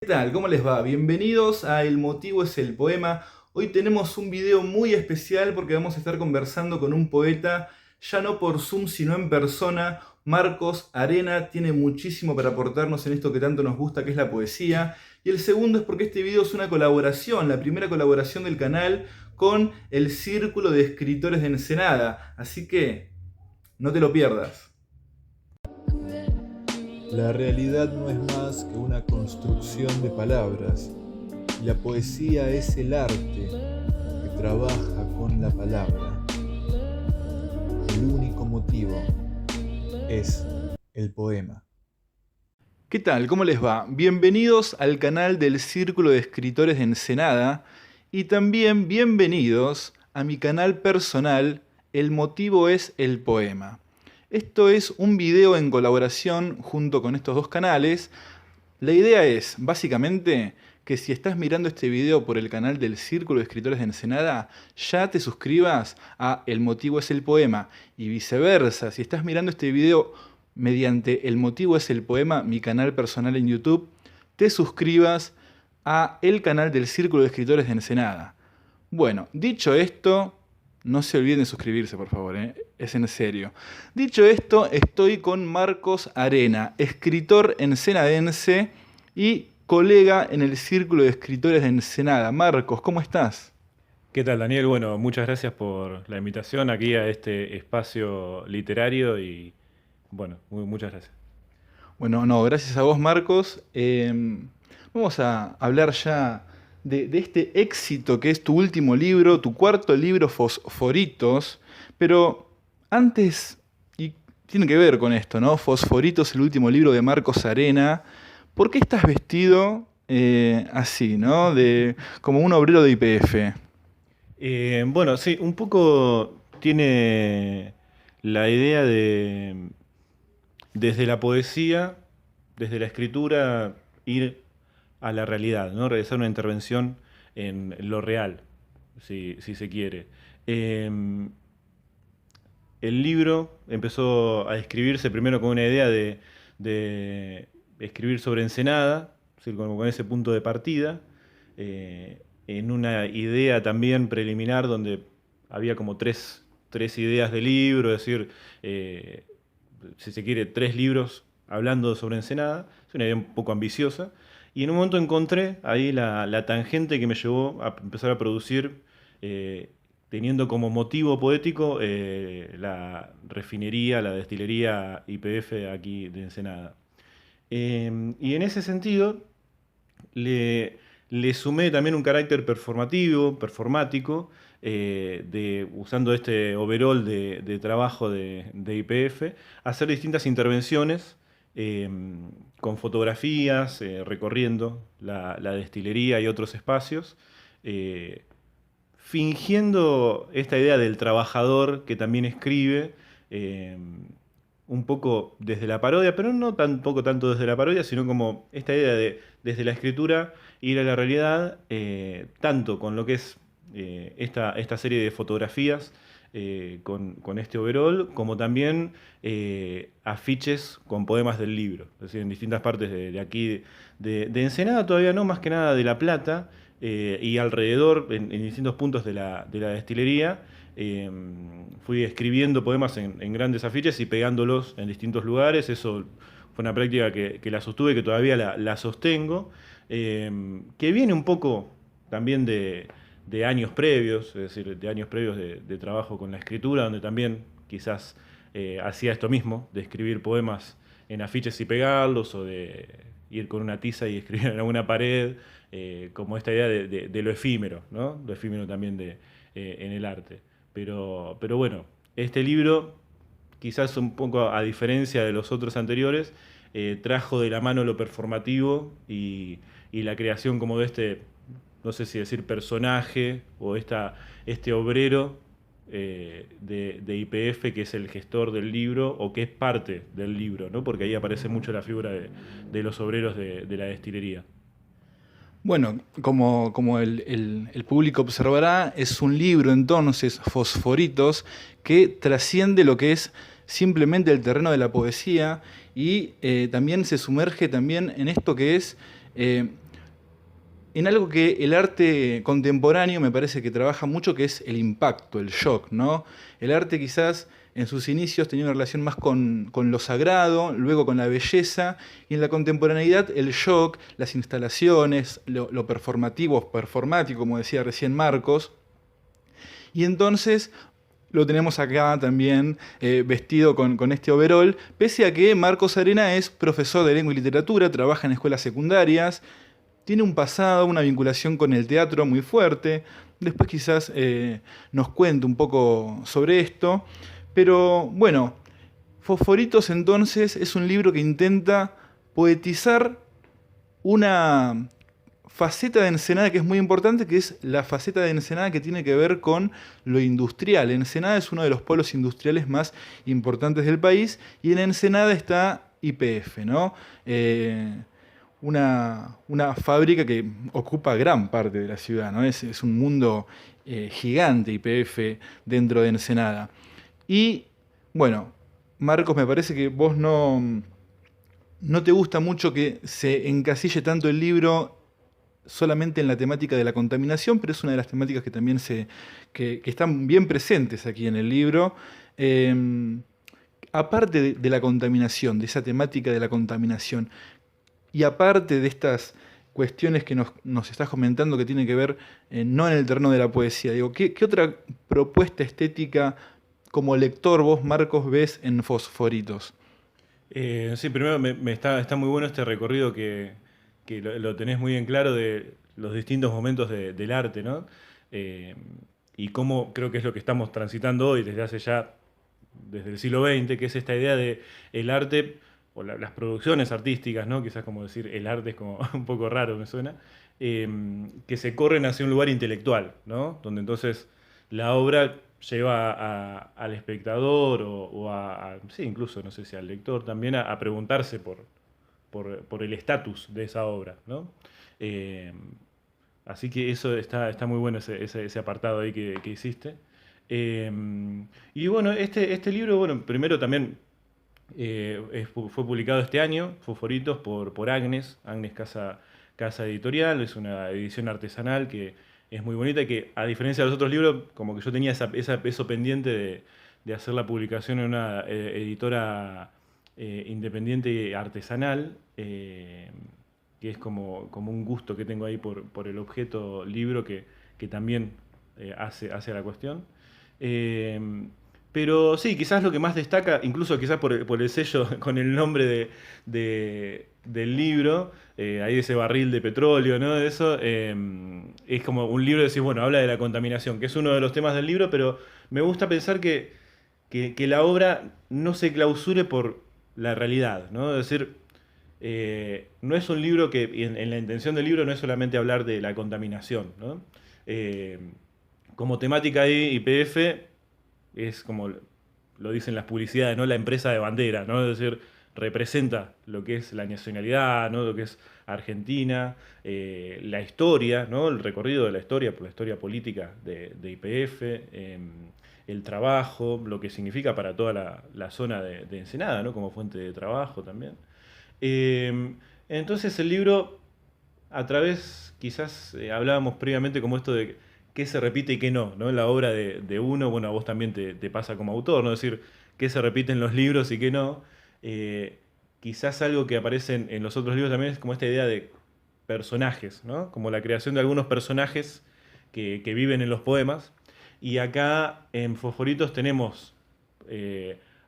¿Qué tal? ¿Cómo les va? Bienvenidos a El motivo es el poema. Hoy tenemos un video muy especial porque vamos a estar conversando con un poeta, ya no por Zoom sino en persona. Marcos Arena tiene muchísimo para aportarnos en esto que tanto nos gusta, que es la poesía. Y el segundo es porque este video es una colaboración, la primera colaboración del canal con el Círculo de Escritores de Ensenada. Así que no te lo pierdas. La realidad no es más que una construcción de palabras, y la poesía es el arte que trabaja con la palabra. El único motivo es el poema. ¿Qué tal? ¿Cómo les va? Bienvenidos al canal del Círculo de Escritores de Ensenada y también bienvenidos a mi canal personal El motivo es el poema. Esto es un video en colaboración junto con estos dos canales. La idea es, básicamente, que si estás mirando este video por el canal del Círculo de Escritores de Ensenada, ya te suscribas a El motivo es el poema y viceversa. Si estás mirando este video mediante El motivo es el poema, mi canal personal en YouTube, te suscribas a el canal del Círculo de Escritores de Ensenada. Bueno, dicho esto, no se olviden de suscribirse, por favor, es en serio. Dicho esto, estoy con Marcos Arena, escritor ensenadense y colega en el Círculo de Escritores de Ensenada. Marcos, ¿cómo estás? ¿Qué tal, Daniel? Bueno, muchas gracias por la invitación aquí a este espacio literario y bueno, muchas gracias. Bueno, no, gracias a vos, Marcos. Vamos a hablar ya de este éxito que es tu último libro, tu cuarto libro, Fosforitos. Pero antes, y tiene que ver con esto, ¿no? Fosforitos, el último libro de Marcos Arena. ¿Por qué estás vestido así, ¿no? Como un obrero de YPF. Bueno, sí, un poco tiene la idea de, desde la poesía, desde la escritura, ir a la realidad, ¿no? Realizar una intervención en lo real, si se quiere. Eh, el libro empezó a escribirse primero con una idea de escribir sobre Ensenada, es decir, como con ese punto de partida, en una idea también preliminar donde había como tres ideas de libro, es decir, si se quiere, tres libros hablando sobre Ensenada. Es una idea un poco ambiciosa. Y en un momento encontré ahí la tangente que me llevó a empezar a producir, teniendo como motivo poético la refinería, la destilería YPF aquí de Ensenada. Y en ese sentido le sumé también un carácter performativo, performático, usando este overall de trabajo de YPF, hacer distintas intervenciones eh, con fotografías, recorriendo la destilería y otros espacios, eh, fingiendo esta idea del trabajador que también escribe, un poco desde la parodia, pero no tampoco tanto desde la parodia, sino como esta idea de desde la escritura ir a la realidad, tanto con lo que es esta serie de fotografías con este overall, como también afiches con poemas del libro, es decir, en distintas partes de aquí de Ensenada, todavía no, más que nada de La Plata, y alrededor, en distintos puntos de la destilería, fui escribiendo poemas en grandes afiches y pegándolos en distintos lugares. Eso fue una práctica que la sostuve, que todavía la sostengo, que viene un poco también de años previos, es decir, de años previos de trabajo con la escritura, donde también quizás hacía esto mismo, de escribir poemas en afiches y pegarlos, o de ir con una tiza y escribir en alguna pared, como esta idea de lo efímero, ¿no? Lo efímero también en el arte. Pero bueno, este libro, quizás un poco a diferencia de los otros anteriores, trajo de la mano lo performativo y la creación como de este, no sé si decir personaje, o este obrero de YPF, que es el gestor del libro, o que es parte del libro, ¿no? Porque ahí aparece mucho la figura de los obreros de la destilería. Bueno, como el público observará, es un libro entonces, Fosforitos, que trasciende lo que es simplemente el terreno de la poesía y también se sumerge también en esto que es en algo que el arte contemporáneo me parece que trabaja mucho, que es el impacto, el shock, ¿no? El arte quizás en sus inicios tenía una relación más con lo sagrado, luego con la belleza, y en la contemporaneidad el shock, las instalaciones, lo performativo, performático, como decía recién Marcos, y entonces lo tenemos acá también vestido con este overol, pese a que Marcos Arena es profesor de lengua y literatura, trabaja en escuelas secundarias, tiene un pasado, una vinculación con el teatro muy fuerte. Después quizás nos cuente un poco sobre esto. Pero bueno, Fosforitos entonces es un libro que intenta poetizar una faceta de Ensenada que es muy importante, que es la faceta de Ensenada que tiene que ver con lo industrial. Ensenada es uno de los polos industriales más importantes del país y en Ensenada está YPF, ¿no? Una fábrica que ocupa gran parte de la ciudad, ¿no? Es un mundo gigante YPF dentro de Ensenada. Y bueno, Marcos, me parece que vos no te gusta mucho que se encasille tanto el libro solamente en la temática de la contaminación, pero es una de las temáticas que también que están bien presentes aquí en el libro. Eh, Aparte de la contaminación, de esa temática de la contaminación, y aparte de estas cuestiones que nos estás comentando que tienen que ver no en el terreno de la poesía, digo, ¿qué otra propuesta estética como lector vos, Marcos, ves en Fosforitos? Sí, primero está muy bueno este recorrido que lo tenés muy en claro de los distintos momentos del arte, ¿no? Eh, y cómo creo que es lo que estamos transitando hoy desde hace ya, desde el siglo XX, que es esta idea de el arte o las producciones artísticas, ¿no? Quizás como decir el arte es como un poco raro, me suena, eh, que se corren hacia un lugar intelectual, ¿no? Donde entonces la obra lleva al espectador sí, incluso, no sé si al lector también, a preguntarse por el estatus de esa obra, ¿no? Eh, Así que eso está muy bueno ese apartado ahí que hiciste. Eh, y bueno, este libro, bueno, primero también fue publicado este año, Fosforitos, por Agnes Casa Editorial, es una edición artesanal que es muy bonita y que a diferencia de los otros libros, como que yo tenía eso pendiente de hacer la publicación en una editora independiente y artesanal, que es como un gusto que tengo ahí por el objeto libro que también hace a la cuestión. Eh, pero sí, quizás lo que más destaca, incluso quizás por el sello con el nombre del libro, ahí ese barril de petróleo, ¿no? Eso, es como un libro de decir, bueno, habla de la contaminación, que es uno de los temas del libro, pero me gusta pensar que la obra no se clausure por la realidad, ¿no? Es decir, no es un libro que, en la intención del libro no es solamente hablar de la contaminación, ¿no? Eh, Como temática ahí, YPF es como lo dicen las publicidades, ¿no? La empresa de bandera, ¿no? Es decir, representa lo que es la nacionalidad, ¿no? Lo que es Argentina, la historia, ¿no? El recorrido de la historia por la historia política de YPF, el trabajo, lo que significa para toda la zona de Ensenada, ¿no? Como fuente de trabajo también. Entonces el libro, a través, quizás hablábamos previamente como esto de qué se repite y qué no, ¿no? En la obra de uno, bueno, a vos también te pasa como autor, ¿no? Es decir, qué se repite en los libros y qué no. Eh, Quizás algo que aparece en los otros libros también es como esta idea de personajes, ¿no? Como la creación de algunos personajes que viven en los poemas. Y acá en Fosforitos tenemos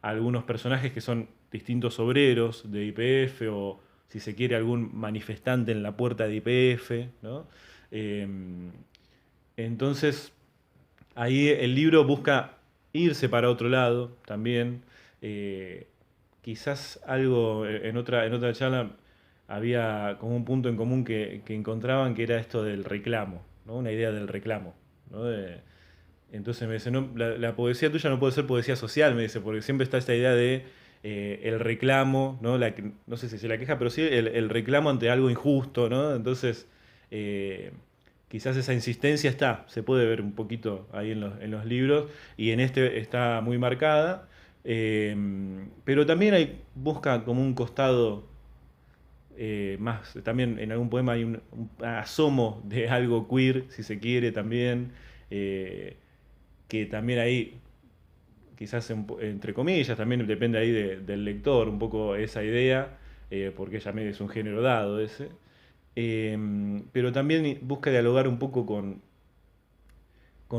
algunos personajes que son distintos obreros de YPF o, si se quiere, algún manifestante en la puerta de YPF, ¿no? Eh, entonces, ahí el libro busca irse para otro lado también. Eh, Quizás algo en otra charla había como un punto en común que encontraban que era esto del reclamo, ¿no? Una idea del reclamo, ¿no? Entonces me dice, no, la poesía tuya no puede ser poesía social, me dice, porque siempre está esta idea de el reclamo, ¿no? No sé si se la queja, pero sí el reclamo ante algo injusto, ¿no? Entonces, eh, quizás esa insistencia se puede ver un poquito ahí en los libros, y en este está muy marcada, pero también busca como un costado más, también en algún poema hay un asomo de algo queer, si se quiere también, que también ahí, quizás entre comillas, también depende ahí del lector, un poco esa idea, porque también es un género dado ese. Pero también busca dialogar un poco con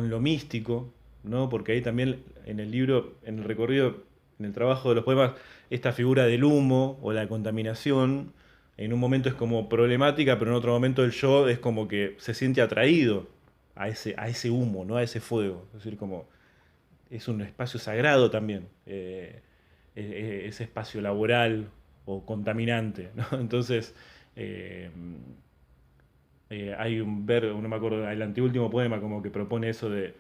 lo místico, ¿no? Porque ahí también en el libro, en el recorrido, en el trabajo de los poemas, esta figura del humo o la contaminación, en un momento es como problemática, pero en otro momento el yo es como que se siente atraído a ese humo, ¿no? A ese fuego. Es decir, como es un espacio sagrado también, ese espacio laboral o contaminante, ¿no? Entonces, eh, hay no me acuerdo, el anteúltimo poema como que propone eso de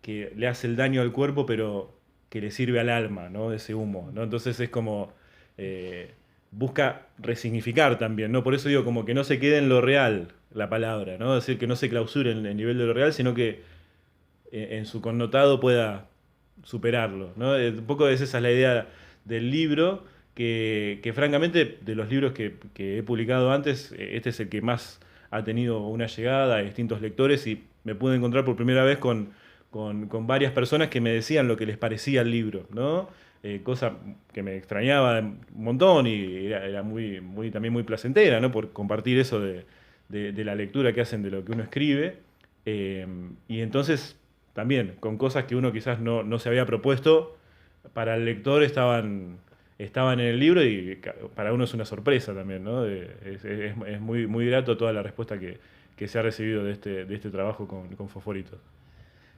que le hace el daño al cuerpo, pero que le sirve al alma, ¿no? Ese humo, ¿no? Entonces es como busca resignificar también, ¿no? Por eso digo, como que no se quede en lo real la palabra, ¿no? Es decir, que no se clausure en el nivel de lo real, sino que en su connotado pueda superarlo, ¿no? Un poco esa es la idea del libro, que francamente de los libros que he publicado antes, este es el que más ha tenido una llegada a distintos lectores y me pude encontrar por primera vez con varias personas que me decían lo que les parecía el libro, ¿no? Cosa que me extrañaba un montón y era también muy placentera, ¿no? Por compartir eso de la lectura que hacen de lo que uno escribe. Y entonces también con cosas que uno quizás no se había propuesto, para el lector estaban en el libro y para uno es una sorpresa también, ¿no? Es muy grato toda la respuesta que se ha recibido de este trabajo con Fosforitos.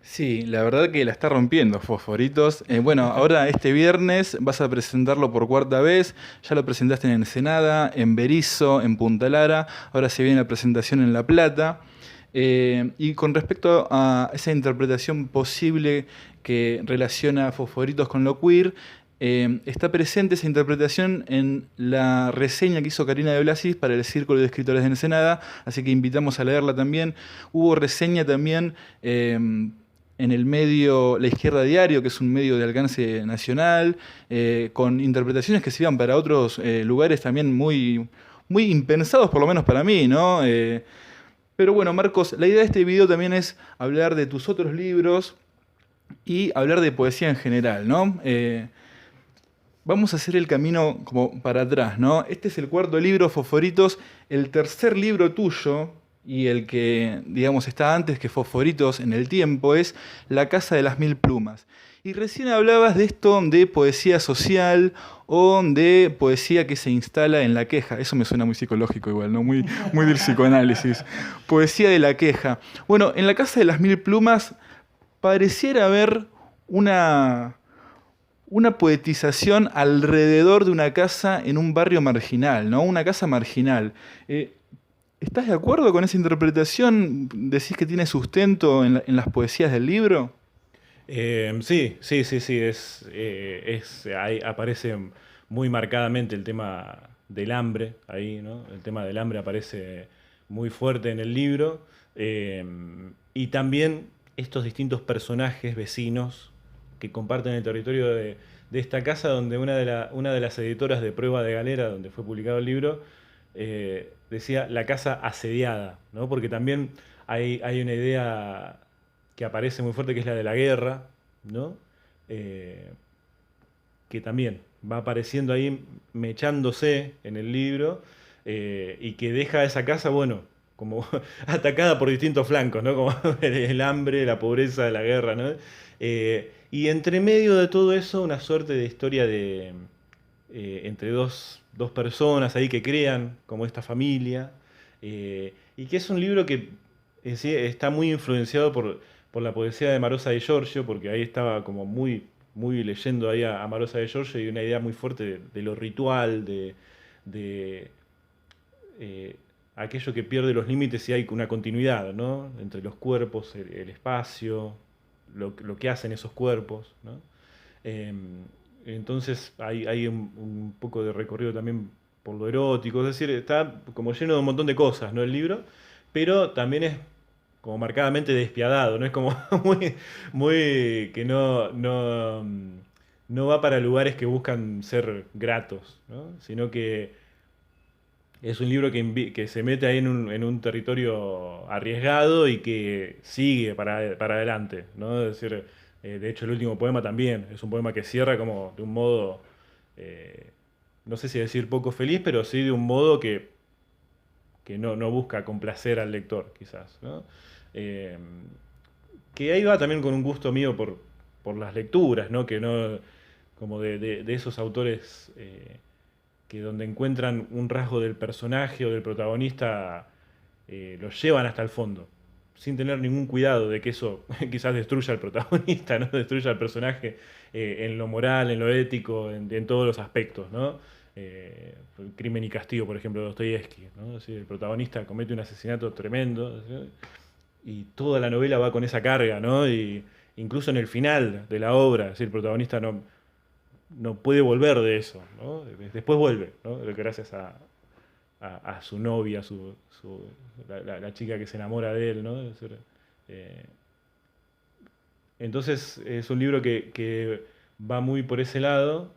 Sí, la verdad que la está rompiendo, Fosforitos. Bueno, ahora este viernes vas a presentarlo por cuarta vez. Ya lo presentaste en Ensenada, en Berisso, en Punta Lara. Ahora se viene la presentación en La Plata. Y con respecto a esa interpretación posible que relaciona Fosforitos con lo queer, está presente esa interpretación en la reseña que hizo Karina de Blasis para el Círculo de Escritores de Ensenada, así que invitamos a leerla también. Hubo reseña también en el medio La Izquierda Diario, que es un medio de alcance nacional, con interpretaciones que se iban para otros lugares también muy impensados, por lo menos para mí, ¿no? Pero bueno, Marcos, la idea de este video también es hablar de tus otros libros y hablar de poesía en general, ¿no? Vamos a hacer el camino como para atrás, ¿no? Este es el cuarto libro, Fosforitos, el tercer libro tuyo y el que, digamos, está antes que Fosforitos en el tiempo es La Casa de las Mil Plumas. Y recién hablabas de esto de poesía social o de poesía que se instala en la queja. Eso me suena muy psicológico igual, ¿no? Muy del psicoanálisis. Poesía de la queja. Bueno, en La Casa de las Mil Plumas pareciera haber una poetización alrededor de una casa en un barrio marginal, ¿no? Una casa marginal. ¿Estás de acuerdo con esa interpretación? ¿Decís que tiene sustento en las poesías del libro? Sí. Ahí aparece muy marcadamente el tema del hambre, ahí, ¿no? El tema del hambre aparece muy fuerte en el libro. Y también estos distintos personajes vecinos que comparten el territorio de esta casa, donde una de las editoras de Prueba de Galera, donde fue publicado el libro, decía la casa asediada, ¿no? Porque también hay una idea que aparece muy fuerte, que es la de la guerra, ¿no? Que también va apareciendo ahí, mechándose en el libro, y que deja a esa casa, bueno, como atacada por distintos flancos, ¿no? Como el hambre, la pobreza, la guerra, ¿no? Y entre medio de todo eso, una suerte de historia entre dos personas ahí que crean como esta familia, y que es un libro que sí, está muy influenciado por la poesía de Marosa de Giorgio, porque ahí estaba como muy leyendo ahí a Marosa de Giorgio y una idea muy fuerte de lo ritual, de aquello que pierde los límites y hay una continuidad, ¿no? Entre los cuerpos, el espacio, lo que hacen esos cuerpos, ¿no? Entonces hay un poco de recorrido también por lo erótico, es decir, está como lleno de un montón de cosas, ¿no? El libro, pero también es como marcadamente despiadado, ¿no? Es como muy que no va para lugares que buscan ser gratos, ¿no? Sino que es un libro que se mete ahí en un territorio arriesgado y que sigue para adelante, ¿no? Es decir, de hecho el último poema también es un poema que cierra como de un modo, eh, no sé si decir poco feliz, pero sí de un modo que no busca complacer al lector, quizás, ¿no? Eh, que ahí va también con un gusto mío por las lecturas, ¿no? Que no, como de esos autores que donde encuentran un rasgo del personaje o del protagonista, lo llevan hasta el fondo, sin tener ningún cuidado de que eso quizás destruya al protagonista, ¿no? Destruya al personaje en lo moral, en lo ético, en todos los aspectos, ¿no? Crimen y Castigo, por ejemplo, de Dostoyevsky, ¿no? Es decir, el protagonista comete un asesinato tremendo, ¿sí? Y toda la novela va con esa carga, ¿no? Y incluso en el final de la obra, es decir, el protagonista no puede volver de eso, ¿no? Después vuelve, ¿no? Gracias a su novia, la chica que se enamora de él, ¿no? Es decir, eh, entonces es un libro que va muy por ese lado,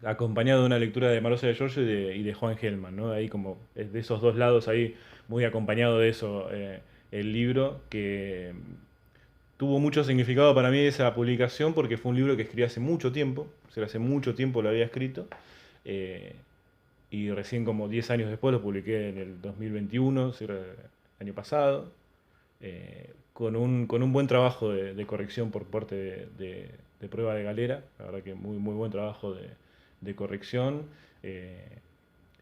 acompañado de una lectura de Marosa de Giorgio y de Juan Gelman, ¿no? Ahí como es de esos dos lados, ahí muy acompañado de eso, el libro, que tuvo mucho significado para mí esa publicación porque fue un libro que escribí hace mucho tiempo, o sea, hace mucho tiempo lo había escrito, eh, y recién como 10 años después lo publiqué en el 2021, o sea, el año pasado, con un buen trabajo de corrección por parte de Prueba de Galera, la verdad que muy, muy buen trabajo de corrección.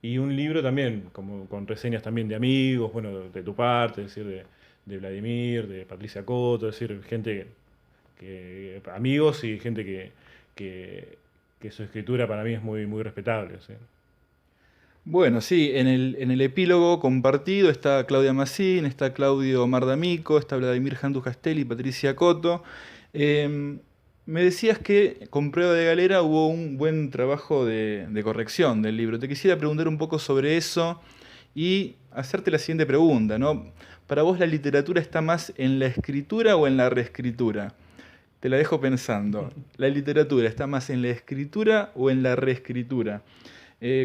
Y un libro también, como con reseñas también de amigos, bueno, de tu parte, es decir, de Vladimir, de Patricia Coto, es decir, gente amigos y gente que, que su escritura para mí es muy, muy respetable. ¿Sí? Bueno, sí, en el epílogo compartido está Claudia Massín, está Claudio Mardamico, está Vladimir Jandu Castelli y Patricia Coto. Eh, Me decías que con Prueba de Galera hubo un buen trabajo de corrección del libro. Te quisiera preguntar un poco sobre eso y hacerte la siguiente pregunta, ¿no? ¿Para vos la literatura está más en la escritura o en la reescritura? Te la dejo pensando. ¿La literatura está más en la escritura o en la reescritura?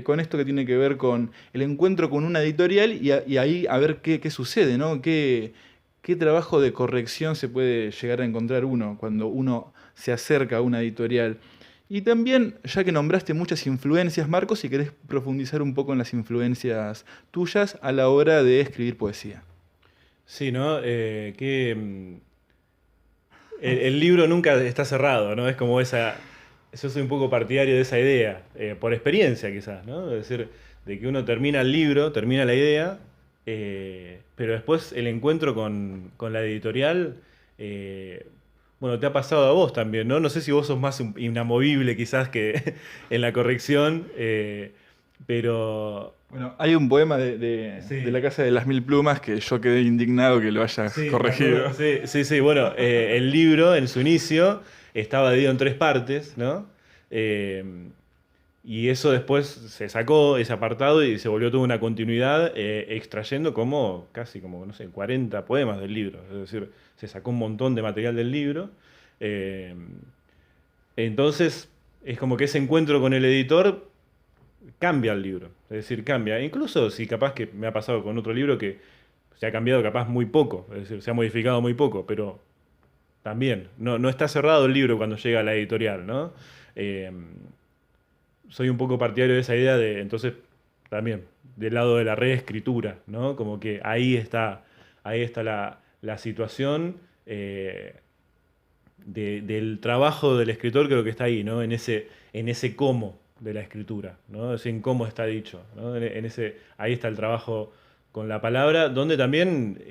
Con esto que tiene que ver con el encuentro con una editorial y ahí a ver qué sucede, ¿no? ¿Qué trabajo de corrección se puede llegar a encontrar uno cuando uno se acerca a una editorial? Y también, ya que nombraste muchas influencias, Marcos, si querés profundizar un poco en las influencias tuyas a la hora de escribir poesía. Sí, ¿no? El libro nunca está cerrado, ¿no? Es como esa. Yo soy un poco partidario de esa idea, por experiencia quizás, ¿no? Es decir, de que uno termina el libro, termina la idea, pero después el encuentro con la editorial, bueno, te ha pasado a vos también, ¿no? No sé si vos sos más inamovible quizás que en la corrección, pero Bueno, hay un poema de sí. la Casa de las Mil Plumas que yo quedé indignado que lo hayas Sí, me corregido. acuerdo. Sí, sí, sí. Bueno, el libro en su inicio estaba dividido en tres partes, ¿no? Eh, y eso después se sacó ese apartado y se volvió toda una continuidad, extrayendo como casi como, no sé, 40 poemas del libro. Es decir, se sacó un montón de material del libro. Eh, entonces, es como que ese encuentro con el editor cambia el libro. Es decir, cambia. Incluso si capaz que me ha pasado con otro libro que se ha cambiado capaz muy poco, es decir, se ha modificado muy poco, pero también, no está cerrado el libro cuando llega a la editorial, ¿no? Eh, Soy un poco partidario de esa idea de, entonces, también, del lado de la reescritura, ¿no? Como que ahí está la situación del trabajo del escritor, creo que está ahí, ¿no? En ese cómo de la escritura, ¿no? Es decir, en cómo está dicho, ¿no? Ahí está el trabajo con la palabra, donde también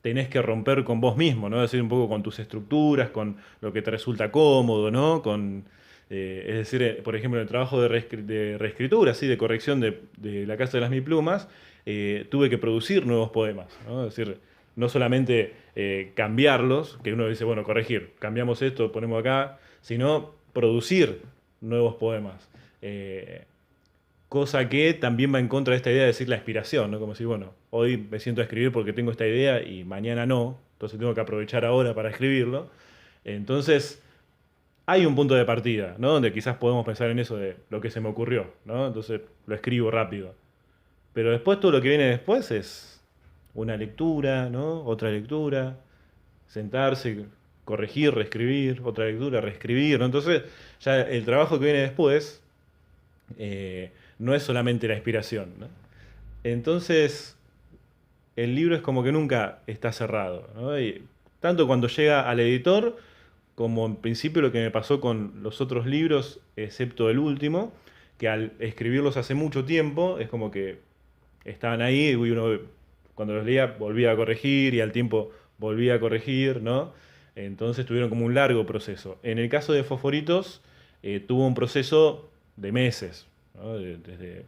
tenés que romper con vos mismo, ¿no? Es decir, un poco con tus estructuras, con lo que te resulta cómodo, ¿no? Es decir, por ejemplo, en el trabajo de reescritura, ¿sí? De corrección de La Casa de las Mil Plumas, tuve que producir nuevos poemas, ¿no? Es decir, no solamente cambiarlos, que uno dice, bueno, corregir, cambiamos esto, ponemos acá, sino producir nuevos poemas. Cosa que también va en contra de esta idea de decir la inspiración, ¿no? Como decir, bueno, hoy me siento a escribir porque tengo esta idea y mañana no, entonces tengo que aprovechar ahora para escribirlo. Entonces, hay un punto de partida, ¿no? Donde quizás podemos pensar en eso de lo que se me ocurrió, ¿no? Entonces lo escribo rápido. Pero después todo lo que viene después es una lectura, ¿no? Otra lectura, sentarse, corregir, reescribir, otra lectura, reescribir, ¿no? Entonces ya el trabajo que viene después no es solamente la inspiración, ¿no? Entonces el libro es como que nunca está cerrado, ¿no? Y tanto cuando llega al editor, como en principio lo que me pasó con los otros libros, excepto el último, que al escribirlos hace mucho tiempo, es como que estaban ahí y uno cuando los leía volvía a corregir y al tiempo volvía a corregir, ¿no? Entonces tuvieron como un largo proceso. En el caso de Fosforitos, tuvo un proceso de meses, ¿no? Desde,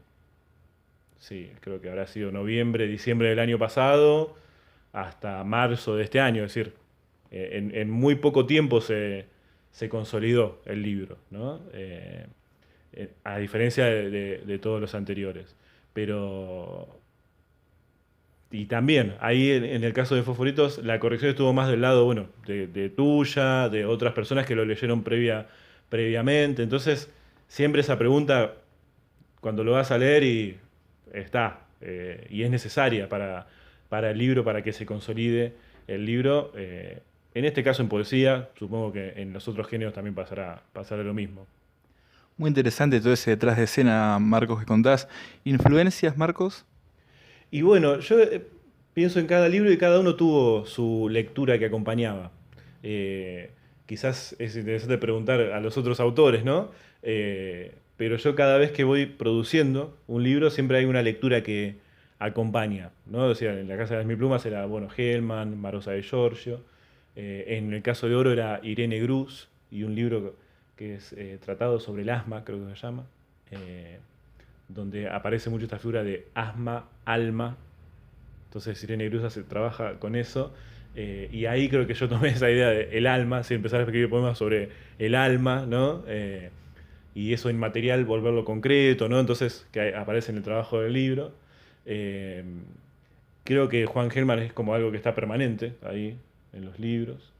sí, creo que habrá sido noviembre, diciembre del año pasado, hasta marzo de este año, es decir, en muy poco tiempo se consolidó el libro, ¿no? A diferencia de todos los anteriores. Pero, y también, ahí en el caso de Fosforitos, la corrección estuvo más del lado, bueno, de tuya, de otras personas que lo leyeron previamente. Entonces, siempre esa pregunta, cuando lo vas a leer y está, y es necesaria para el libro, para que se consolide el libro. En este caso en poesía, supongo que en los otros géneros también pasará lo mismo. Muy interesante todo ese detrás de escena, Marcos, que contás. ¿Influencias, Marcos? Y bueno, yo pienso en cada libro y cada uno tuvo su lectura que acompañaba. Eh, Quizás es interesante preguntar a los otros autores, ¿no? Pero yo cada vez que voy produciendo un libro siempre hay una lectura que acompaña, ¿no? O sea, en la Casa de las Mil Plumas era, bueno, Hellman, Marosa de Giorgio. En el caso de Oro era Irene Grus y un libro que es Tratado sobre el asma, creo que se llama. Eh, Donde aparece mucho esta figura de asma, alma. Entonces Irene Grusa se trabaja con eso. Y ahí creo que yo tomé esa idea de el alma, si empezar a escribir poemas sobre el alma, ¿no? Y eso inmaterial, volverlo concreto, ¿no? Entonces, que aparece en el trabajo del libro. Eh, Creo que Juan Gelman es como algo que está permanente ahí, en los libros.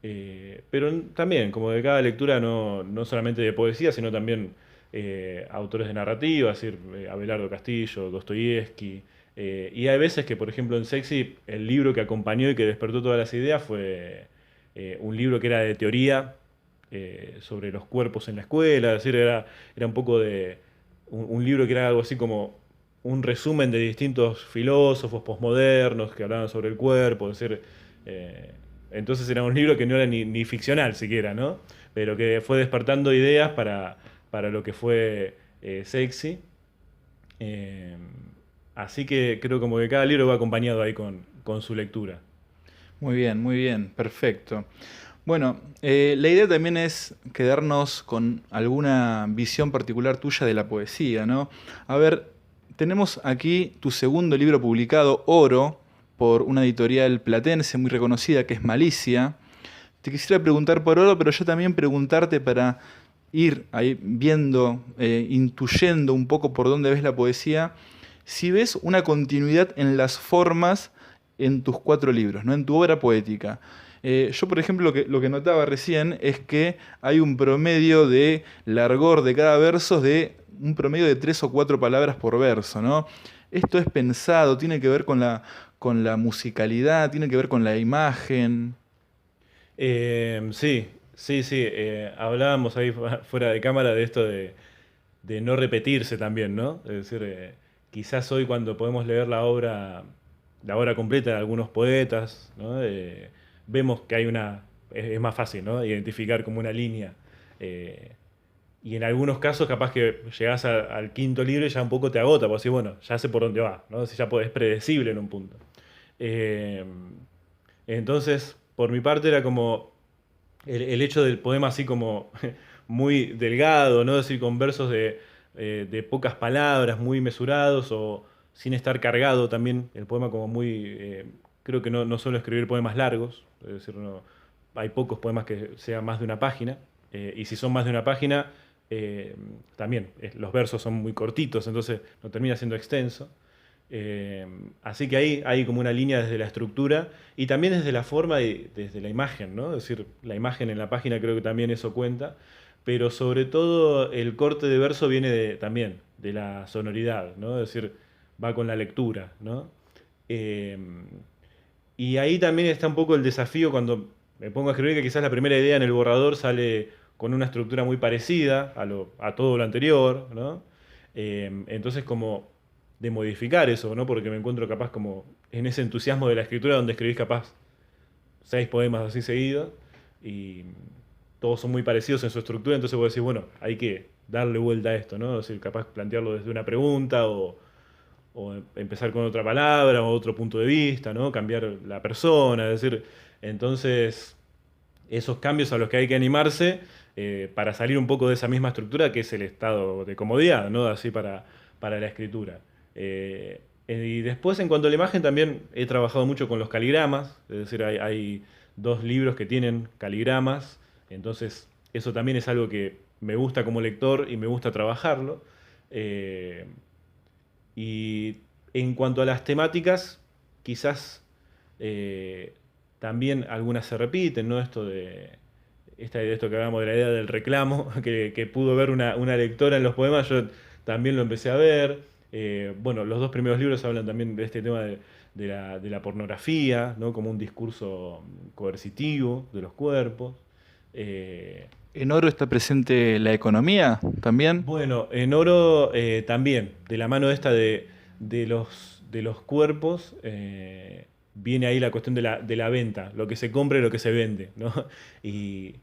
Pero también, como de cada lectura, no solamente de poesía, sino también autores de narrativa, es decir, Abelardo Castillo, Dostoyevsky. Y hay veces que, por ejemplo, en Sexy, el libro que acompañó y que despertó todas las ideas fue un libro que era de teoría sobre los cuerpos en la escuela, es decir, era un poco de un libro que era algo así como un resumen de distintos filósofos posmodernos que hablaban sobre el cuerpo, es decir, eh, entonces era un libro que no era ni ficcional siquiera, ¿no? Pero que fue despertando ideas para lo que fue Sexy. Eh, Así que creo como que cada libro va acompañado ahí con su lectura. Muy bien, perfecto. Bueno, la idea también es quedarnos con alguna visión particular tuya de la poesía, ¿no? A ver, tenemos aquí tu segundo libro publicado, Oro, por una editorial platense muy reconocida que es Malicia. Te quisiera preguntar por Oro, pero yo también preguntarte para ir ahí viendo, intuyendo un poco por dónde ves la poesía, si ves una continuidad en las formas en tus cuatro libros, ¿no? En tu obra poética. Yo, por ejemplo, lo que notaba recién es que hay un promedio de largor de cada verso de un promedio de 3 o 4 palabras por verso, ¿no? Esto es pensado, tiene que ver con la musicalidad, tiene que ver con la imagen. Sí, sí, sí. Hablábamos ahí fuera de cámara de esto de no repetirse también, ¿no? Es decir, quizás hoy cuando podemos leer la obra completa de algunos poetas, ¿no? Vemos que hay es más fácil, ¿no? Identificar como una línea. Eh, y en algunos casos capaz que llegás al quinto libro y ya un poco te agota, porque decís, bueno, ya sé por dónde va, ¿no? Si ya es predecible en un punto. Eh, entonces, por mi parte era como el hecho del poema así como muy delgado, ¿no? Es decir, con versos de pocas palabras, muy mesurados o sin estar cargado también. El poema como muy... creo que no suelo escribir poemas largos, es decir, hay pocos poemas que sean más de una página. Y si son más de una página, también los versos son muy cortitos, entonces no termina siendo extenso. Así que ahí hay como una línea desde la estructura y también desde la forma y desde la imagen, ¿no? Es decir, la imagen en la página creo que también eso cuenta, pero sobre todo el corte de verso viene también de la sonoridad, ¿no? Es decir, va con la lectura, ¿no? Eh, y ahí también está un poco el desafío cuando me pongo a escribir, que quizás la primera idea en el borrador sale con una estructura muy parecida a todo lo anterior, ¿no? Entonces como de modificar eso, ¿no? Porque me encuentro capaz como en ese entusiasmo de la escritura donde escribís capaz 6 poemas así seguidos y todos son muy parecidos en su estructura, entonces vos decís, bueno, hay que darle vuelta a esto, ¿no? Es decir, capaz plantearlo desde una pregunta o empezar con otra palabra o otro punto de vista, ¿no? Cambiar la persona, es decir, entonces esos cambios a los que hay que animarse para salir un poco de esa misma estructura que es el estado de comodidad, ¿no? Así para la escritura. Y después, en cuanto a la imagen, también he trabajado mucho con los caligramas, es decir, hay 2 libros que tienen caligramas, entonces eso también es algo que me gusta como lector y me gusta trabajarlo. Eh, y en cuanto a las temáticas, quizás eh, también algunas se repiten, ¿no? Esto que hablamos de la idea del reclamo, que pudo ver una lectora en los poemas, yo también lo empecé a ver. Bueno, los 2 primeros libros hablan también de este tema de la pornografía, ¿no? Como un discurso coercitivo de los cuerpos. Eh, ¿En Oro está presente la economía también? bueno, en Oro también, de la mano esta de los cuerpos, viene ahí la cuestión de la venta, lo que se compra y lo que se vende, ¿no? Y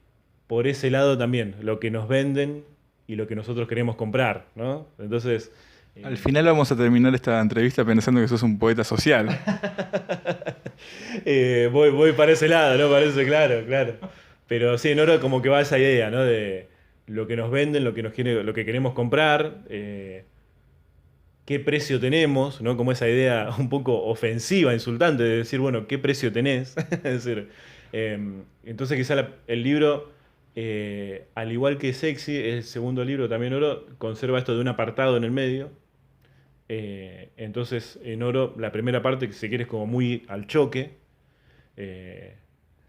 por ese lado también, lo que nos venden y lo que nosotros queremos comprar, ¿no? Entonces, Al final vamos a terminar esta entrevista pensando que sos un poeta social. voy para ese lado, ¿no? Parece claro, claro. Pero sí, en Oro como que va esa idea, ¿no? De lo que nos venden, lo que queremos comprar, qué precio tenemos, ¿no? Como esa idea un poco ofensiva, insultante, de decir, bueno, ¿qué precio tenés? Es decir, entonces quizá el libro, al igual que Sexy, el segundo libro también Oro, conserva esto de un apartado en el medio. Entonces en Oro la primera parte que se quiere es como muy al choque, eh,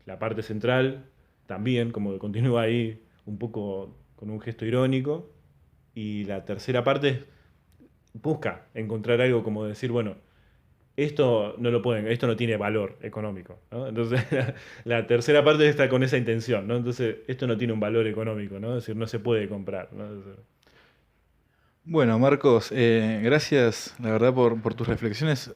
la parte central también como que continúa ahí un poco con un gesto irónico y la tercera parte busca encontrar algo como decir, bueno, esto no tiene valor económico, ¿no? Entonces, la tercera parte está con esa intención, ¿no? Entonces, esto no tiene un valor económico, ¿no? Es decir, no se puede comprar, ¿no? Bueno, Marcos, gracias, la verdad, por tus reflexiones.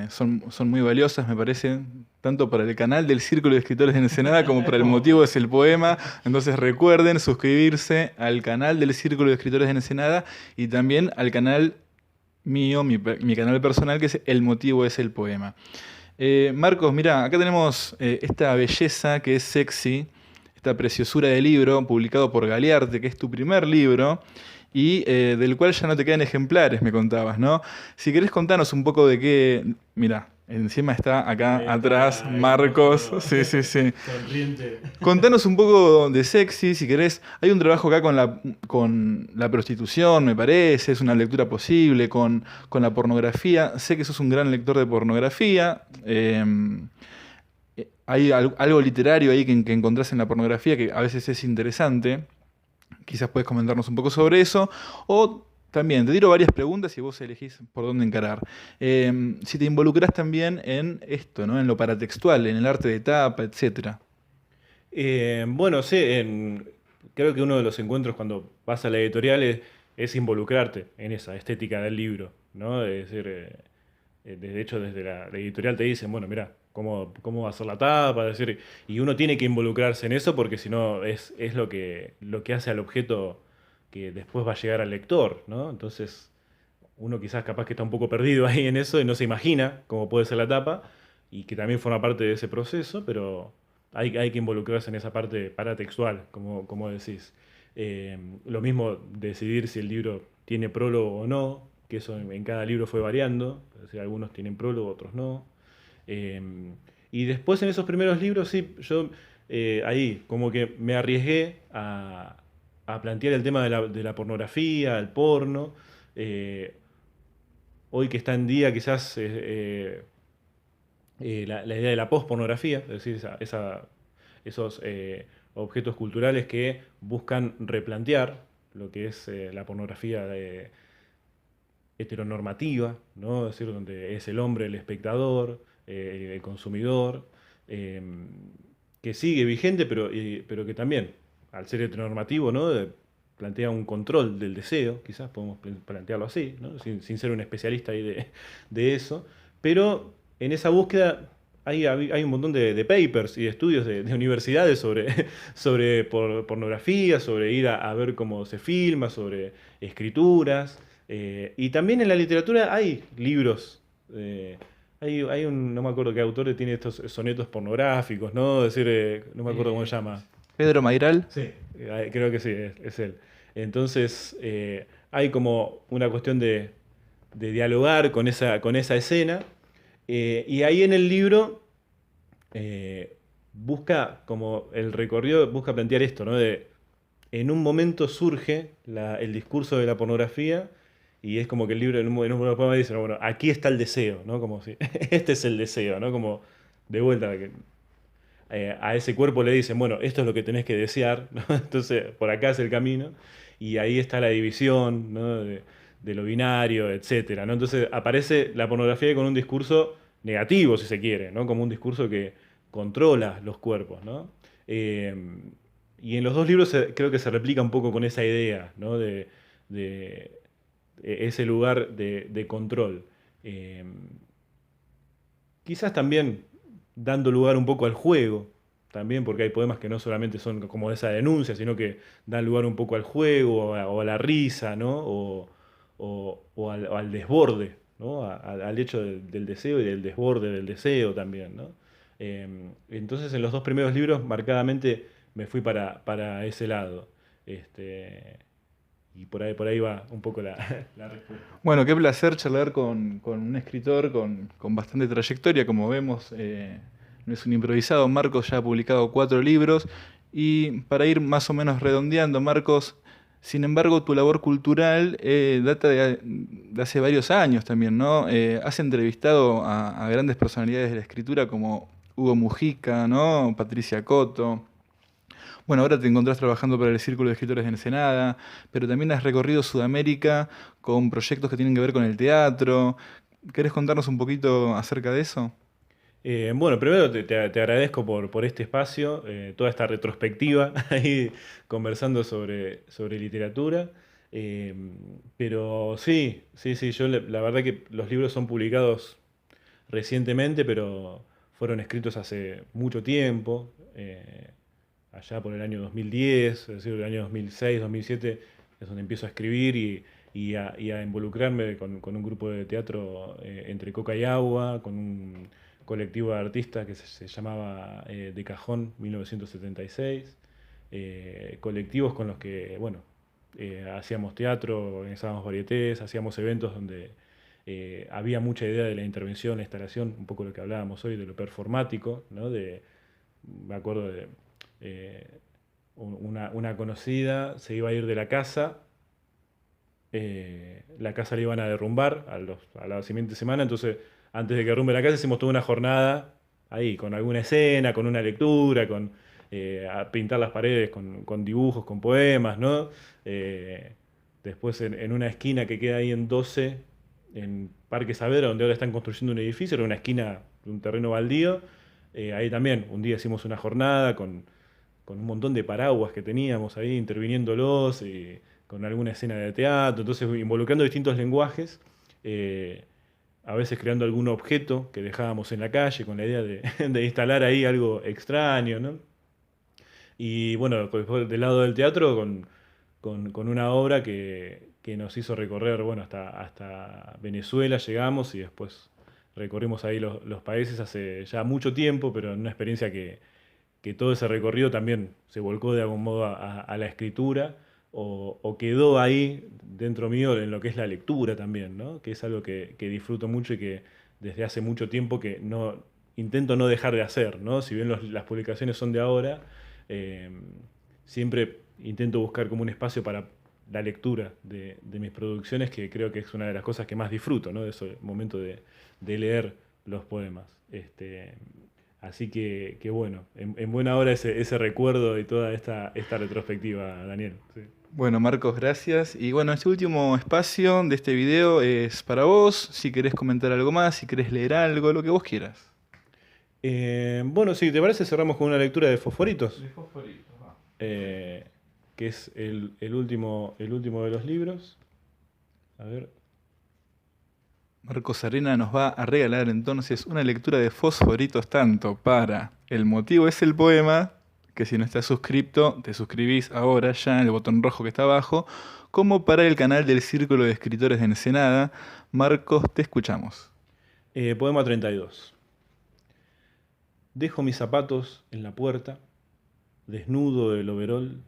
Son muy valiosas, me parece, tanto para el canal del Círculo de Escritores de Ensenada como para el motivo es el poema. Entonces recuerden suscribirse al canal del Círculo de Escritores de Ensenada y también al canal mío, mi canal personal, que es El motivo es el poema. Marcos, mira, acá tenemos esta belleza que es Sexy, esta preciosura de libro publicado por Galearte, que es tu primer libro y del cual ya no te quedan ejemplares, me contabas, ¿no? Si querés contarnos un poco de qué... Mira, encima está acá atrás Marcos. Sí, sí, sí. Sonriente. Contanos un poco de Sexy, si querés. Hay un trabajo acá con la prostitución, me parece, es una lectura posible, con la pornografía. Sé que sos un gran lector de pornografía. Hay algo literario ahí que encontrás en la pornografía que a veces es interesante. Quizás puedes comentarnos un poco sobre eso. O también, te tiro varias preguntas y vos elegís por dónde encarar. Si te involucrás también en esto, ¿no? En lo paratextual, en el arte de tapa, etcétera. Bueno, sí, creo que uno de los encuentros cuando vas a la editorial es involucrarte en esa estética del libro, ¿no? Es decir, de hecho desde la editorial te dicen, bueno, mira, cómo va a ser la tapa, es decir, y uno tiene que involucrarse en eso porque si no es lo que hace al objeto que después va a llegar al lector, ¿no? Entonces, uno quizás capaz que está un poco perdido ahí en eso y no se imagina cómo puede ser la tapa y que también forma parte de ese proceso, pero hay que involucrarse en esa parte paratextual, como decís. Lo mismo decidir si el libro tiene prólogo o no, que eso en cada libro fue variando, es decir, algunos tienen prólogo, otros no. Eh, y después en esos primeros libros, sí, yo ahí como que me arriesgué a plantear el tema de la pornografía, el porno. Eh, Hoy que está en día quizás la idea de la pospornografía, es decir, esos objetos culturales que buscan replantear lo que es la pornografía heteronormativa, ¿no? Es decir, donde es el hombre el espectador, el consumidor, eh, que sigue vigente, pero que también, al ser heteronormativo, ¿no? Plantea un control del deseo, quizás podemos plantearlo así, ¿no? Sin ser un especialista ahí de eso, pero en esa búsqueda hay un montón de papers y de estudios de universidades sobre pornografía, sobre ir a ver cómo se filma, sobre escrituras. Y también en la literatura hay libros. No me acuerdo qué autor tiene estos sonetos pornográficos, ¿no? Es decir, no me acuerdo cómo se llama. Pedro Mairal. Sí. Creo que sí, es él. Entonces, hay como una cuestión de dialogar con esa escena. Y ahí en el libro busca como el recorrido, busca plantear esto, ¿no? En un momento surge el discurso de la pornografía y es como que el libro en un poema dice, no, bueno, aquí está el deseo, ¿no? Como si, este es el deseo, ¿no? Como de vuelta, a ese cuerpo le dicen, bueno, esto es lo que tenés que desear, ¿no? Entonces, por acá es el camino, y ahí está la división, ¿no? De lo binario, etcétera, ¿no? Entonces aparece la pornografía con un discurso negativo, si se quiere, ¿no? Como un discurso que controla los cuerpos, ¿no? Eh, y en los dos libros creo que se replica un poco con esa idea, ¿no? De ese lugar de control. Eh, Quizás también dando lugar un poco al juego, también porque hay poemas que no solamente son como esa denuncia, sino que dan lugar un poco al juego o a la risa, ¿no? O al desborde, ¿no? Al hecho del deseo y del desborde del deseo también, ¿no? Entonces en los dos primeros libros marcadamente me fui para ese lado. Este, y por ahí va un poco la respuesta. Bueno, qué placer charlar con un escritor con bastante trayectoria, como vemos, no es un improvisado. Marcos ya ha publicado 4 libros y para ir más o menos redondeando, Marcos, sin embargo, tu labor cultural data de hace varios años también, ¿no? Has entrevistado a grandes personalidades de la escritura como Hugo Mujica, ¿no? Patricia Cotto. Bueno, ahora te encontrás trabajando para el Círculo de Escritores de Ensenada, pero también has recorrido Sudamérica con proyectos que tienen que ver con el teatro. ¿Querés contarnos un poquito acerca de eso? Bueno, primero te agradezco por este espacio, toda esta retrospectiva ahí conversando sobre literatura. Eh, pero sí, la verdad que los libros son publicados recientemente, pero fueron escritos hace mucho tiempo, allá por el año 2010, es decir, el año 2006, 2007 es donde empiezo a escribir y a involucrarme con un grupo de teatro entre coca y agua, con un colectivo de artistas que se llamaba De Cajón 1976, colectivos con los que, bueno, hacíamos teatro, organizábamos varietés, hacíamos eventos donde había mucha idea de la intervención, la instalación, un poco lo que hablábamos hoy de lo performático, ¿no? Me acuerdo de eh, una conocida se iba a ir de la casa la iban a derrumbar a la siguiente semana, entonces antes de que derrumbe la casa hicimos toda una jornada ahí, con alguna escena, con una lectura, a pintar las paredes con dibujos, con poemas, ¿no? Eh, Después en una esquina que queda ahí en 12, en Parque Saavedra, donde ahora están construyendo un edificio, era una esquina de un terreno baldío. Ahí también, un día hicimos una jornada con un montón de paraguas que teníamos ahí, interviniéndolos, con alguna escena de teatro, entonces involucrando distintos lenguajes, eh, a veces creando algún objeto que dejábamos en la calle con la idea de instalar ahí algo extraño, ¿no? Y bueno, después del lado del teatro, con una obra que nos hizo recorrer, bueno, hasta Venezuela llegamos y después recorrimos ahí los países hace ya mucho tiempo, pero en una experiencia que todo ese recorrido también se volcó de algún modo a la escritura o quedó ahí dentro mío en lo que es la lectura también, ¿no? Que es algo que disfruto mucho y que desde hace mucho tiempo que intento no dejar de hacer, ¿no? Si bien las publicaciones son de ahora, eh, siempre intento buscar como un espacio para la lectura de mis producciones, que creo que es una de las cosas que más disfruto, ¿no? De ese momento de leer los poemas. Así que bueno, en buena hora ese recuerdo y toda esta retrospectiva, Daniel. Sí. Bueno, Marcos, gracias. Y bueno, este último espacio de este video es para vos. Si querés comentar algo más, si querés leer algo, lo que vos quieras. Bueno, si te parece, cerramos con una lectura de Fosforitos, De fosforito, va. que es el último de los libros. A ver. Marcos Arena nos va a regalar entonces una lectura de Fosforitos tanto para El motivo es el poema, que si no estás suscripto, te suscribís ahora ya en el botón rojo que está abajo, como para el canal del Círculo de Escritores de Ensenada. Marcos, te escuchamos. Poema 32. Dejo mis zapatos en la puerta, desnudo el overol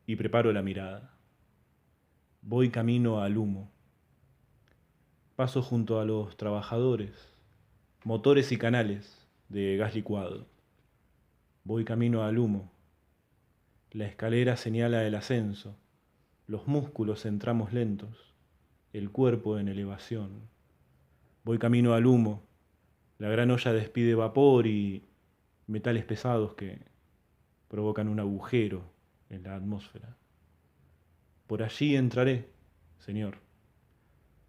y preparo la mirada. Voy camino al humo. Paso junto a los trabajadores, motores y canales de gas licuado. Voy camino al humo. La escalera señala el ascenso. Los músculos en tramos lentos, el cuerpo en elevación. Voy camino al humo. La gran olla despide vapor y metales pesados que provocan un agujero en la atmósfera. Por allí entraré, Señor.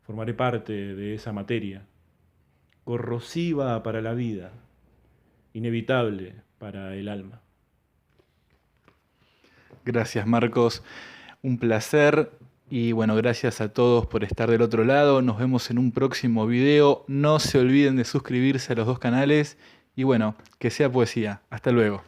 Formaré parte de esa materia, corrosiva para la vida, inevitable para el alma. Gracias, Marcos. Un placer. Y bueno, gracias a todos por estar del otro lado. Nos vemos en un próximo video. No se olviden de suscribirse a los dos canales. Y bueno, que sea poesía. Hasta luego.